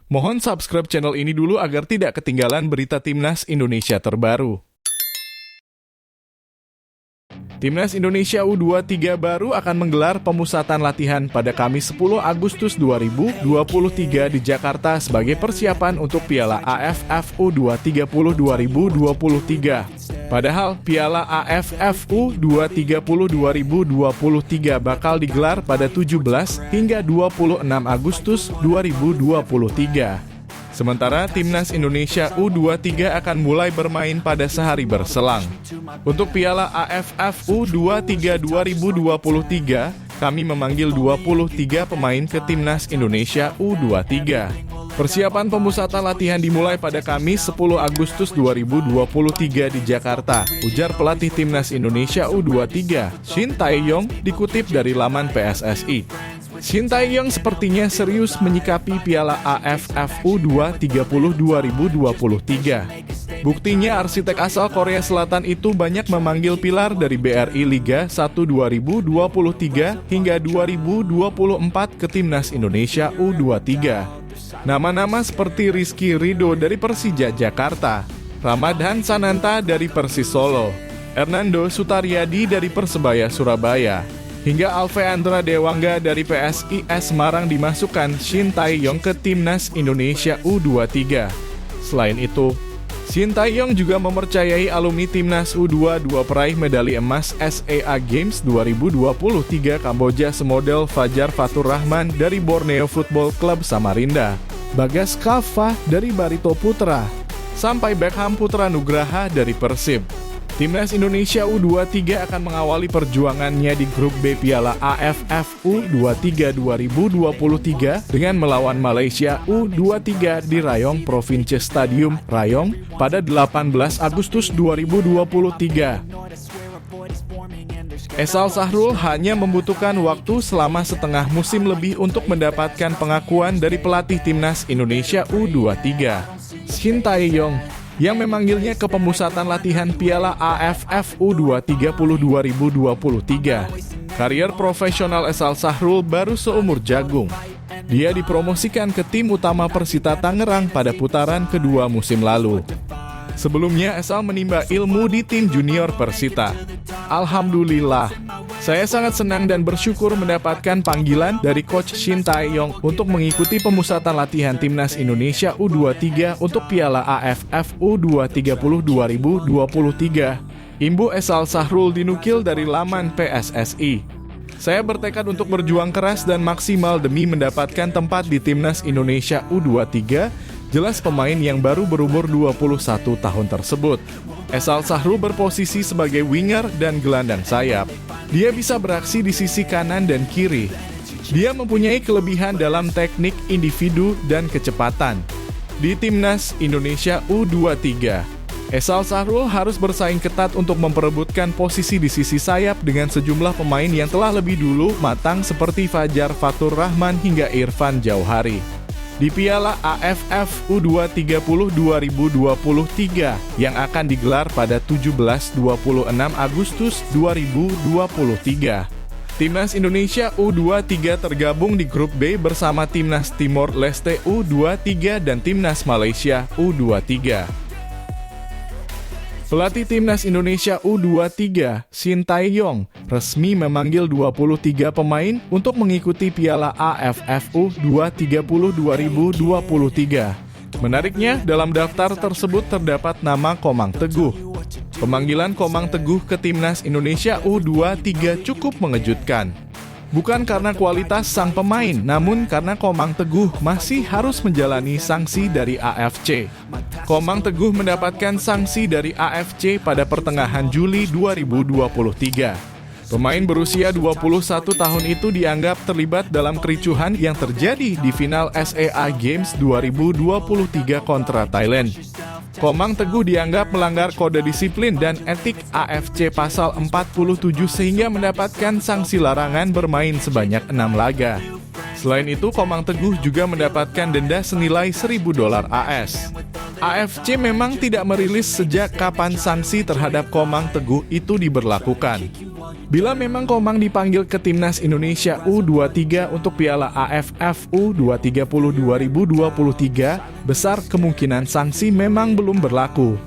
Mohon subscribe channel ini dulu agar tidak ketinggalan berita Timnas Indonesia terbaru. Timnas Indonesia U23 baru akan menggelar pemusatan latihan pada Kamis 10 Agustus 2023 di Jakarta sebagai persiapan untuk Piala AFF U230 2023. Padahal Piala AFF U230 2023 bakal digelar pada 17 hingga 26 Agustus 2023. Sementara Timnas Indonesia U23 akan mulai bermain pada sehari berselang. Untuk Piala AFF U23 2023, kami memanggil 23 pemain ke Timnas Indonesia U23. Persiapan pemusatan latihan dimulai pada Kamis 10 Agustus 2023 di Jakarta, ujar pelatih Timnas Indonesia U23, Shin Tae-yong, dikutip dari laman PSSI. Shin Tae-yong sepertinya serius menyikapi Piala AFF U230 2023. Buktinya arsitek asal Korea Selatan itu banyak memanggil pilar dari BRI Liga 1 2023 hingga 2024 ke Timnas Indonesia U23. Nama-nama seperti Rizky Ridho dari Persija Jakarta, Ramadhan Sananta dari Persis Solo, Hernando Sutaryadi dari Persebaya Surabaya, hingga Alveandra Dewangga dari PSIS Semarang dimasukkan Shin Tae-yong ke Timnas Indonesia U23. Selain itu, Shin Tae-yong juga mempercayai alumni Timnas U22 peraih medali emas SEA Games 2023 Kamboja semodel Fajar Fatur Rahman dari Borneo Football Club Samarinda, Bagas Kava dari Barito Putra, sampai Beckham Putra Nugraha dari Persib. Timnas Indonesia U23 akan mengawali perjuangannya di grup B Piala AFF U23 2023 dengan melawan Malaysia U23 di Rayong Province Stadium, Rayong, pada 18 Agustus 2023. Esal Sahrul hanya membutuhkan waktu selama setengah musim lebih untuk mendapatkan pengakuan dari pelatih Timnas Indonesia U23, Shin Tae-yong, yang memanggilnya ke pemusatan latihan Piala AFF U230 2023. Karier profesional Esal Sahrul baru seumur jagung. Dia dipromosikan ke tim utama Persita Tangerang pada putaran kedua musim lalu. Sebelumnya Esal menimba ilmu di tim junior Persita. Alhamdulillah, saya sangat senang dan bersyukur mendapatkan panggilan dari Coach Shin Tae-yong untuk mengikuti pemusatan latihan Timnas Indonesia U23 untuk Piala AFF U230 2023. Imbu Esal Sahrul dinukil dari laman PSSI. Saya bertekad untuk berjuang keras dan maksimal demi mendapatkan tempat di Timnas Indonesia U23, jelas pemain yang baru berumur 21 tahun tersebut. Esal Sahrul berposisi sebagai winger dan gelandang sayap. Dia bisa beraksi di sisi kanan dan kiri. Dia mempunyai kelebihan dalam teknik individu dan kecepatan. Di Timnas Indonesia U23, Esal Sahrul harus bersaing ketat untuk memperebutkan posisi di sisi sayap dengan sejumlah pemain yang telah lebih dulu matang seperti Fajar Fatur Rahman hingga Irfan Jauhari. Di Piala AFF U230 2023 yang akan digelar pada 17-26 Agustus 2023. Timnas Indonesia U23 tergabung di grup B bersama Timnas Timor Leste U23 dan Timnas Malaysia U23. Pelatih Timnas Indonesia U23, Shin Tae-yong, resmi memanggil 23 pemain untuk mengikuti Piala AFF U230 2023. Menariknya, dalam daftar tersebut terdapat nama Komang Teguh. Pemanggilan Komang Teguh ke Timnas Indonesia U23 cukup mengejutkan. Bukan karena kualitas sang pemain, namun karena Komang Teguh masih harus menjalani sanksi dari AFC. Komang Teguh mendapatkan sanksi dari AFC pada pertengahan Juli 2023. Pemain berusia 21 tahun itu dianggap terlibat dalam kericuhan yang terjadi di final SEA Games 2023 kontra Thailand. Komang Teguh dianggap melanggar kode disiplin dan etik AFC pasal 47 sehingga mendapatkan sanksi larangan bermain sebanyak 6 laga. Selain itu, Komang Teguh juga mendapatkan denda senilai $1.000 AS. AFC memang tidak merilis sejak kapan sanksi terhadap Komang Teguh itu diberlakukan. Bila memang Komang dipanggil ke Timnas Indonesia U23 untuk Piala AFF U230 2023, besar kemungkinan sanksi memang belum berlaku.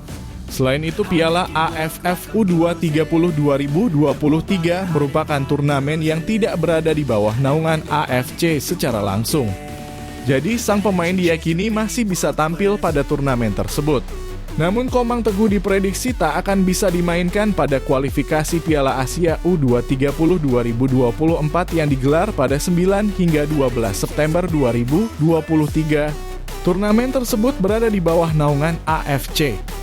Selain itu, Piala AFF U230 2023 merupakan turnamen yang tidak berada di bawah naungan AFC secara langsung. Jadi, sang pemain diyakini masih bisa tampil pada turnamen tersebut. Namun, Komang Teguh diprediksi tak akan bisa dimainkan pada kualifikasi Piala Asia U230 2024 yang digelar pada 9 hingga 12 September 2023. Turnamen tersebut berada di bawah naungan AFC.